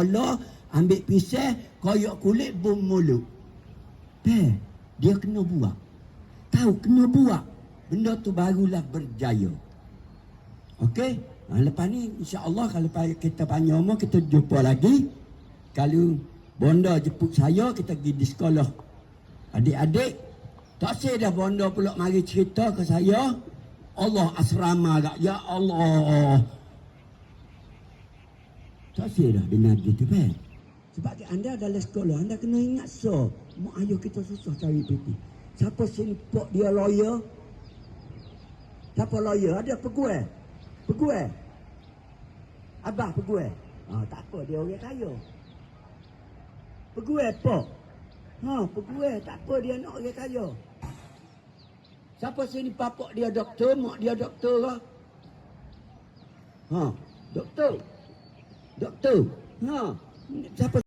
Allah ambil pisau, koyak kulit bom mulut. Dia kena buat. Tahu kena buat. Benda tu barulah berjaya. Okey? Lepas ni insya-Allah kalau kita panjang umur kita jumpa lagi. Kalau bonda jemput saya kita pergi di sekolah. Adik-adik tak say dah bonda pula mari cerita ke saya. Allah asrama gak. Ya Allah. Tak say dah dengar gitu kan. Sebab anda dalam sekolah anda kena ingat mak ayah kita susah cari piti. Siapa simpok dia lawyer? Siapa lawyer? Ada peguam. Peguam. Abah peguam. Tak apa dia orang kaya. Peguam pok. Peguam tak apa dia nak orang kaya. Siapa sini bapak dia doktor, mak dia doktor lah. Doktor. Doktor. Siapa